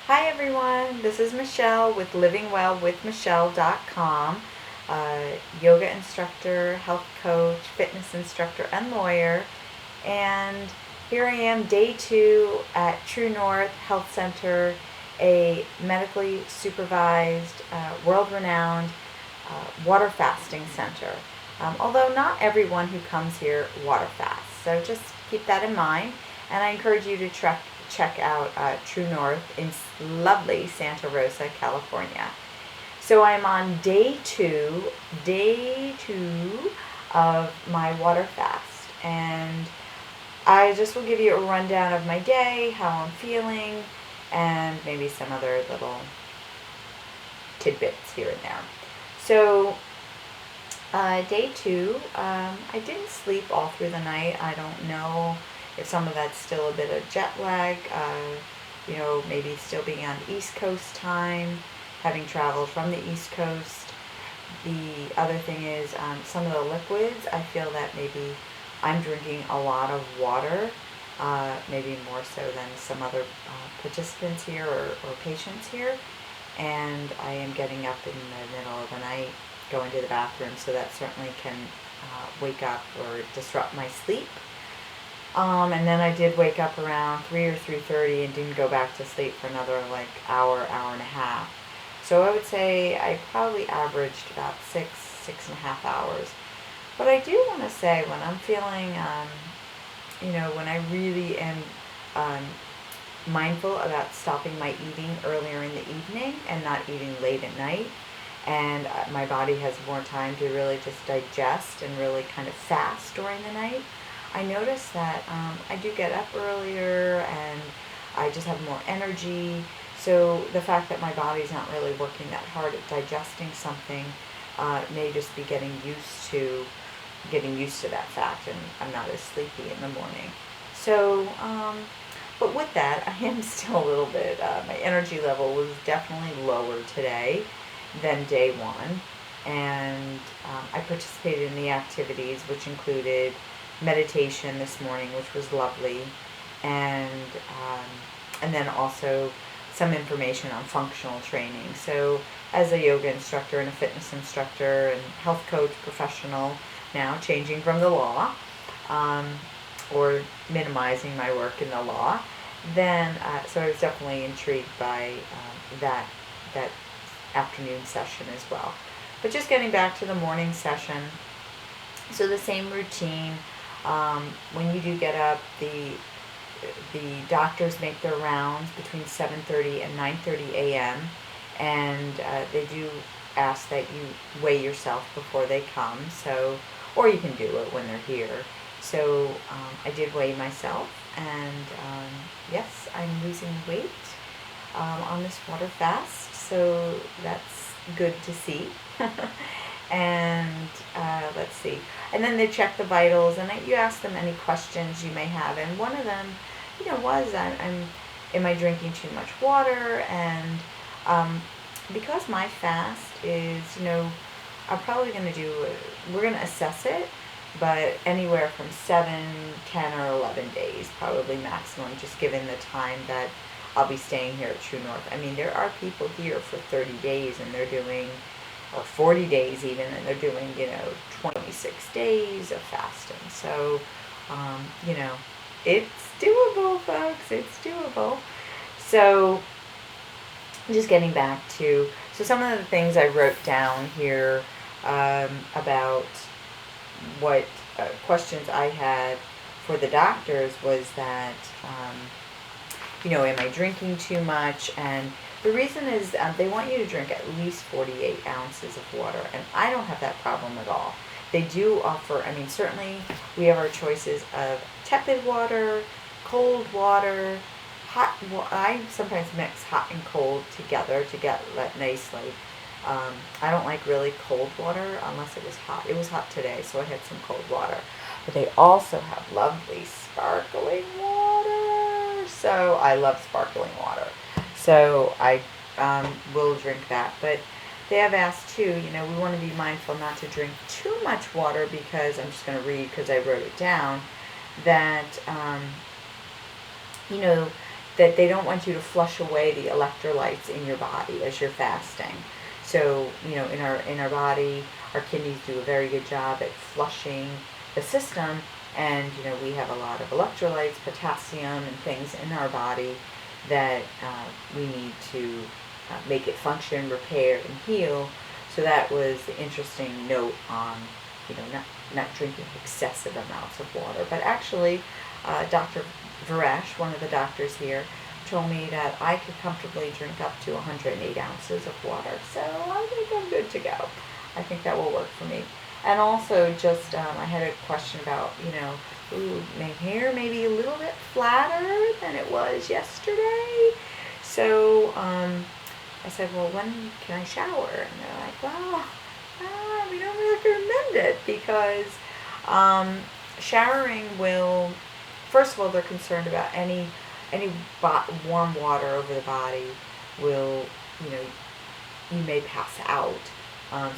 Hi everyone, this is Michelle with livingwellwithmichelle.com, yoga instructor, health coach, fitness instructor, and lawyer. And here I am, day 2 at True North Health Center, a medically supervised, world-renowned water fasting center. Although not everyone who comes here water fasts, so just keep that in mind. And I encourage you to check out True North in lovely Santa Rosa, California. So I'm on day two of my water fast, and I just will give you a rundown of my day, how I'm feeling, and maybe some other little tidbits here and there. So day 2, I didn't sleep all through the night. I don't know if some of that's still a bit of jet lag, maybe still being on East Coast time, having traveled from the East Coast. The other thing is some of the liquids, I feel that maybe I'm drinking a lot of water, maybe more so than some other participants here or patients here. And I am getting up in the middle of the night, going to the bathroom, so that certainly can wake up or disrupt my sleep. And then I did wake up around 3 or 3:30 and didn't go back to sleep for another hour and a half. So I would say I probably averaged about 6.5 hours. But I do want to say when I'm feeling, when I really am mindful about stopping my eating earlier in the evening and not eating late at night, and my body has more time to really just digest and really kind of fast during the night, I notice that I do get up earlier and I just have more energy. So the fact that my body's not really working that hard at digesting something may just be getting used to that fact, and I'm not as sleepy in the morning. So, but with that, I am still a little bit, my energy level was definitely lower today than day 1. And I participated in the activities, which included meditation this morning, which was lovely, and then also some information on functional training. So as a yoga instructor and a fitness instructor and health coach professional, now changing from the law, or minimizing my work in the law, then so I was definitely intrigued by that afternoon session as well. But just getting back to the morning session, so the same routine. When you do get up, the doctors make their rounds between 7:30 and 9:30 a.m. and they do ask that you weigh yourself before they come. So, or you can do it when they're here. So I did weigh myself, and yes, I'm losing weight on this water fast. So that's good to see. And let's see. And then they check the vitals, and you ask them any questions you may have. And one of them, was am I drinking too much water? And because my fast is, I'm probably going to we're going to assess it, but anywhere from 7, 10, or 11 days, probably maximum, just given the time that I'll be staying here at True North. I mean, there are people here for 30 days, and they're doing, or 40 days even, and they're doing, 26 days of fasting. So, it's doable, folks. It's doable. So, just getting back to, so some of the things I wrote down here about what questions I had for the doctors was that, am I drinking too much? And the reason is they want you to drink at least 48 ounces of water, and I don't have that problem at all. They do offer, certainly we have our choices of tepid water, cold water, hot water. I sometimes mix hot and cold together to get that nice, I don't like really cold water unless it was hot. It was hot today, so I had some cold water. But they also have lovely sparkling water. So I love sparkling water. So I will drink that. But they have asked too, we want to be mindful not to drink too much water, because I'm just going to read because I wrote it down, that, that they don't want you to flush away the electrolytes in your body as you're fasting. So, in our body, our kidneys do a very good job at flushing the system, and we have a lot of electrolytes, potassium, and things in our body that we need to make it function, repair, and heal. So that was the interesting note on, not drinking excessive amounts of water. But actually, Dr. Varesh, one of the doctors here, told me that I could comfortably drink up to 108 ounces of water. So I think I'm good to go. I think that will work for me. And also just, I had a question about, my hair may be a little bit flatter than it was yesterday. So I said, well, when can I shower? And they're like, well, we don't recommend it because showering will, first of all, they're concerned about any warm water over the body will, you may pass out.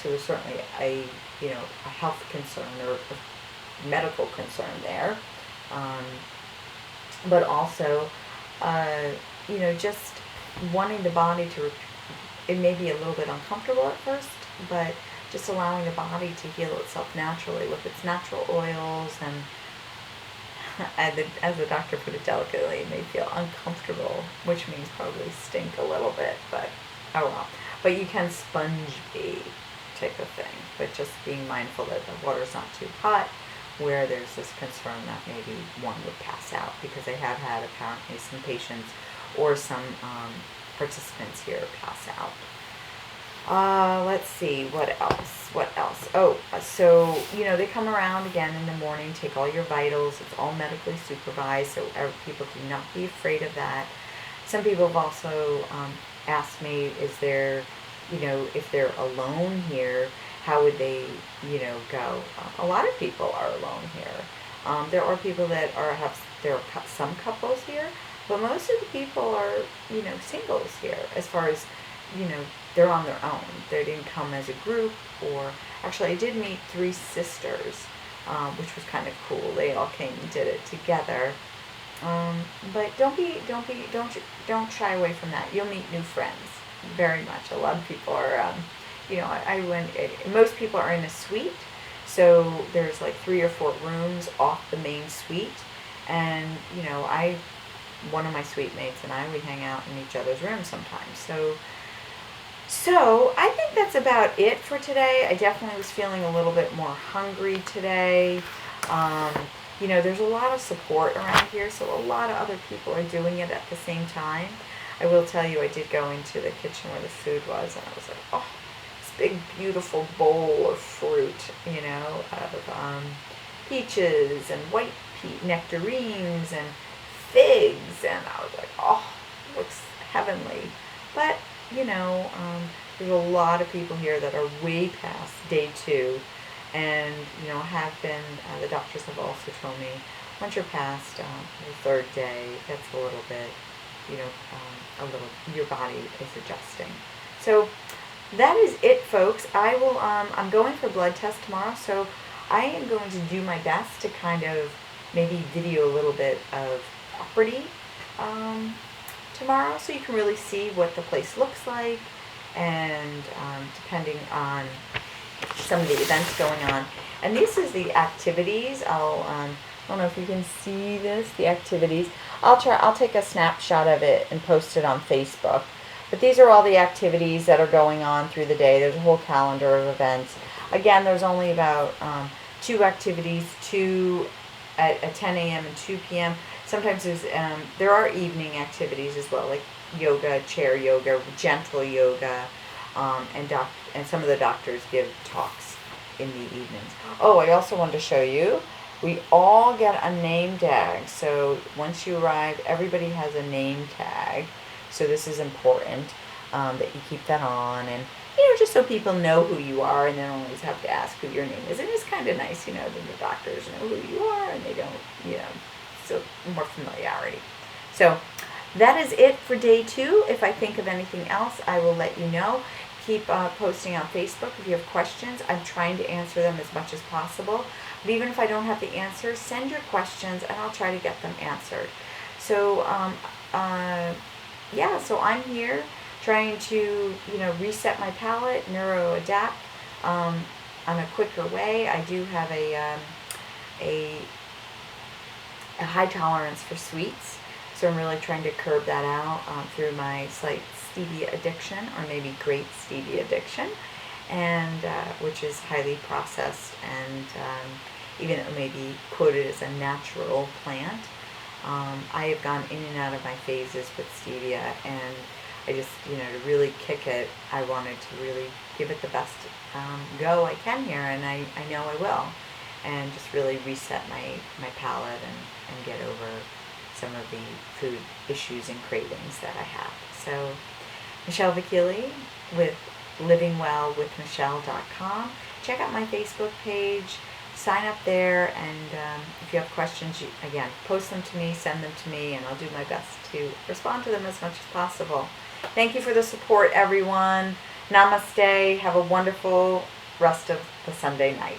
So there's certainly a health concern or a medical concern there. But also, just wanting the body to, it may be a little bit uncomfortable at first, but just allowing the body to heal itself naturally with its natural oils and, as the doctor put it delicately, it may feel uncomfortable, which means probably stink a little bit, but oh well. But you can sponge be type of thing, but just being mindful that the water's not too hot, where there's this concern that maybe one would pass out, because I have had apparently some patients or some participants here pass out. Let's see, what else? Oh, so, they come around again in the morning, take all your vitals. It's all medically supervised, so people do not be afraid of that. Some people have also asked me, is there, if they're alone here, how would they, go? A lot of people are alone here. There are people that there are some couples here, but most of the people are, singles here, as far as, they're on their own. They didn't come as a group, or actually I did meet 3 sisters, which was kind of cool. They all came and did it together. But don't shy away from that. You'll meet new friends, very much. A lot of people are, most people are in a suite, so there's like 3 or 4 rooms off the main suite, and one of my suite mates and we hang out in each other's rooms sometimes. So I think that's about it for today. I definitely was feeling a little bit more hungry today. There's a lot of support around here, so a lot of other people are doing it at the same time. I will tell you, I did go into the kitchen where the food was, and I was like, oh, this big, beautiful bowl of fruit, of peaches and white nectarines and figs, and I was like, oh, it looks heavenly. But there's a lot of people here that are way past day 2, and have been. The doctors have also told me once you're past the 3rd day, that's a little bit, your body is adjusting. So that is it, folks. I will. I'm going for blood test tomorrow, so I am going to do my best to kind of maybe video a little bit of property tomorrow, so you can really see what the place looks like, and depending on some of the events going on. And this is the activities. I don't know if you can see this, the activities. I'll take a snapshot of it and post it on Facebook. But these are all the activities that are going on through the day. There's a whole calendar of events. Again, there's only about 2 activities, 2 at 10 a.m. and 2 p.m. Sometimes there are evening activities as well, like yoga, chair yoga, gentle yoga, and some of the doctors give talks in the evenings. Oh, I also wanted to show you, we all get a name tag. So once you arrive, everybody has a name tag. So this is important that you keep that on, and just so people know who you are, and they don't always have to ask who your name is. And it's kind of nice, that the doctors know who you are, and they don't, so more familiarity. So that is it for day 2. If I think of anything else, I will let you know. Keep posting on Facebook if you have questions. I'm trying to answer them as much as possible. But even if I don't have the answers, send your questions and I'll try to get them answered. So yeah, so I'm here trying to, reset my palate, neuroadapt on a quicker way. I do have a, a high tolerance for sweets, so I'm really trying to curb that out through my slight stevia addiction, or maybe great stevia addiction, and which is highly processed, and even though it may be quoted as a natural plant, I have gone in and out of my phases with stevia, and I just, to really kick it, I wanted to really give it the best go I can here, and I know I will, and just really reset my palate, and get over some of the food issues and cravings that I have. So, Michelle Vakili with livingwellwithmichelle.com. Check out my Facebook page. Sign up there, and if you have questions, again, post them to me, send them to me, and I'll do my best to respond to them as much as possible. Thank you for the support, everyone. Namaste. Have a wonderful rest of the Sunday night.